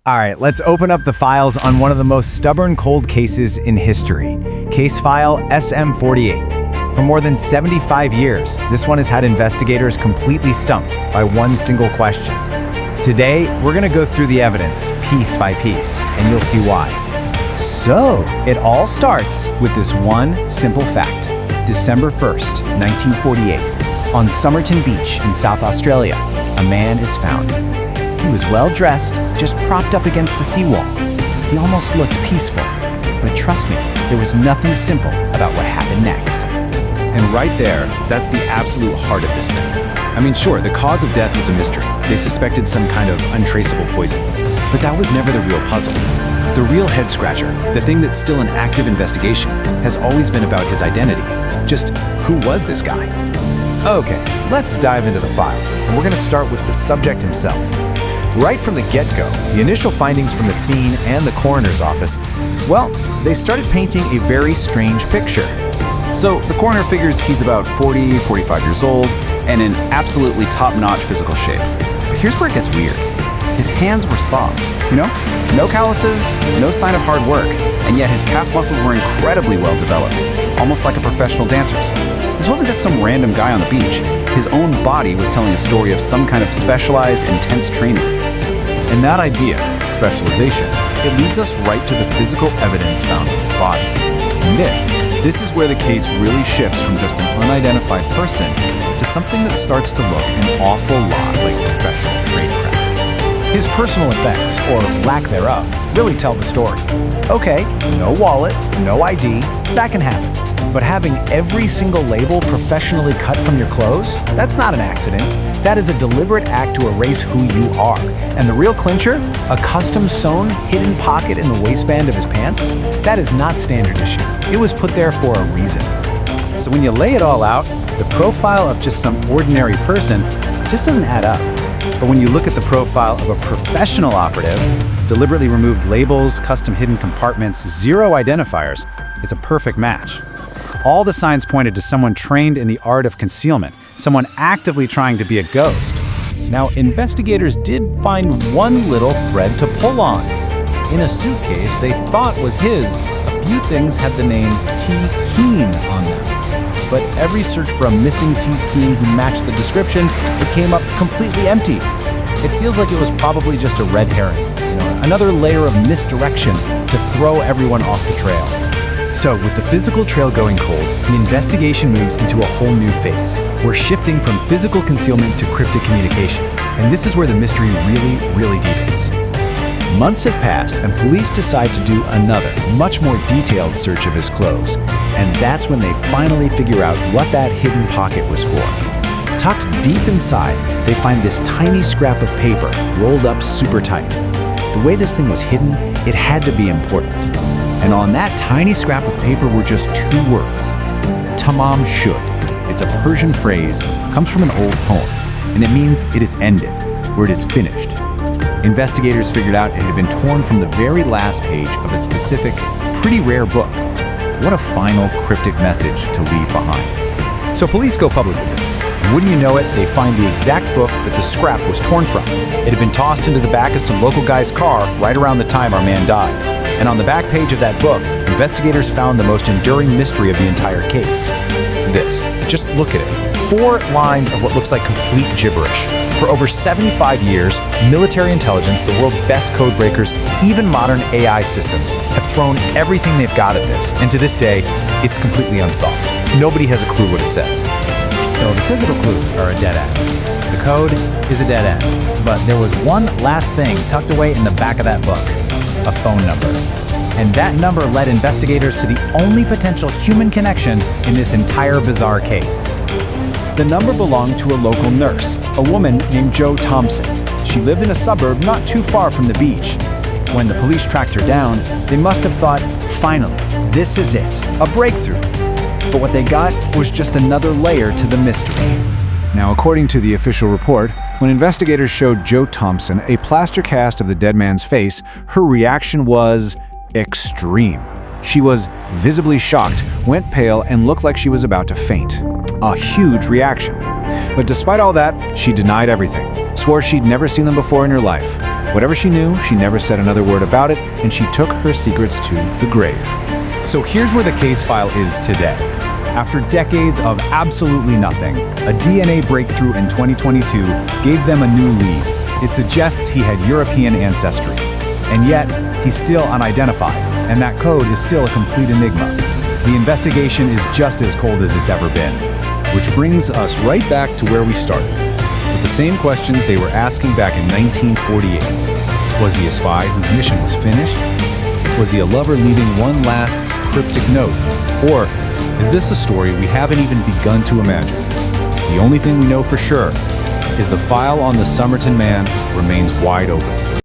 All right, let's open up the files on one of the most stubborn cold cases in history. Case file SM48. For more than 75 years, this one has had investigators completely stumped by one single question. Today, we're going to go through the evidence piece by piece, and you'll see why. So, it all starts with this one simple fact. December 1st, 1948, on Somerton Beach in South Australia, a man is found. He was well-dressed, just propped up against a seawall. He almost looked peaceful, but trust me, there was nothing simple about what happened next. And right there, that's the absolute heart of this thing. I mean, sure, the cause of death was a mystery. They suspected some kind of untraceable poison. But that was never the real puzzle. The real head-scratcher, the thing that's still an active investigation, has always been about his identity. Just, who was this guy? Okay, let's dive into the file, and we're going to start with the subject himself. Right from the get-go, the initial findings from the scene and the coroner's office, well, they started painting a very strange picture. So the coroner figures he's about 40, 45 years old, and in absolutely top-notch physical shape. But here's where it gets weird. His hands were soft, no calluses, no sign of hard work, and yet his calf muscles were incredibly well developed, almost like a professional dancer's. This wasn't just some random guy on the beach. His own body was telling a story of some kind of specialized, intense training. And that idea, specialization, it leads us right to the physical evidence found in his body. And this is where the case really shifts from just an unidentified person to something that starts to look an awful lot like professional tradecraft. His personal effects, or lack thereof, really tell the story. Okay, no wallet, no ID, that can happen. But having every single label professionally cut from your clothes, that's not an accident. That is a deliberate act to erase who you are. And the real clincher, a custom-sewn hidden pocket in the waistband of his pants, that is not standard issue. It was put there for a reason. So when you lay it all out, the profile of just some ordinary person just doesn't add up. But when you look at the profile of a professional operative, deliberately removed labels, custom hidden compartments, zero identifiers, it's a perfect match. All the signs pointed to someone trained in the art of concealment, someone actively trying to be a ghost. Now, investigators did find one little thread to pull on. In a suitcase they thought was his, a few things had the name T. Keene on them. But every search for a missing T. Keene who matched the description, it came up completely empty. It feels like it was probably just a red herring, another layer of misdirection to throw everyone off the trail. So, with the physical trail going cold, the investigation moves into a whole new phase. We're shifting from physical concealment to cryptic communication, and this is where the mystery really deepens. Months have passed, and police decide to do another, much more detailed search of his clothes. And that's when they finally figure out what that hidden pocket was for. Tucked deep inside, they find this tiny scrap of paper, rolled up super tight. The way this thing was hidden, it had to be important. And on that tiny scrap of paper were just two words, Tamam Shud. It's a Persian phrase, comes from an old poem, and it means it is ended, or it is finished. Investigators figured out it had been torn from the very last page of a specific, pretty rare book. What a final cryptic message to leave behind. So police go public with this. And wouldn't you know it, they find the exact book that the scrap was torn from. It had been tossed into the back of some local guy's car right around the time our man died. And on the back page of that book, investigators found the most enduring mystery of the entire case. This. Just look at it. 4 lines of what looks like complete gibberish. For over 75 years, military intelligence, the world's best code breakers, even modern AI systems, have thrown everything they've got at this. And to this day, it's completely unsolved. Nobody has a clue what it says. So the physical clues are a dead end. The code is a dead end. But there was one last thing tucked away in the back of that book. A phone number. And that number led investigators to the only potential human connection in this entire bizarre case. The number belonged to a local nurse, a woman named Jo Thompson. She lived in a suburb not too far from the beach. When the police tracked her down, they must have thought, finally, this is it, a breakthrough. But what they got was just another layer to the mystery. Now, according to the official report, when investigators showed Jo Thompson a plaster cast of the dead man's face, her reaction was extreme. She was visibly shocked, went pale, and looked like she was about to faint. A huge reaction. But despite all that, she denied everything, swore she'd never seen them before in her life. Whatever she knew, she never said another word about it, and she took her secrets to the grave. So here's where the case file is today. After decades of absolutely nothing, a DNA breakthrough in 2022 gave them a new lead. It suggests he had European ancestry. And yet, he's still unidentified, and that code is still a complete enigma. The investigation is just as cold as it's ever been. Which brings us right back to where we started, with the same questions they were asking back in 1948. Was he a spy whose mission was finished? Was he a lover leaving one last cryptic note? Or is this a story we haven't even begun to imagine? The only thing we know for sure is the file on the Somerton man remains wide open.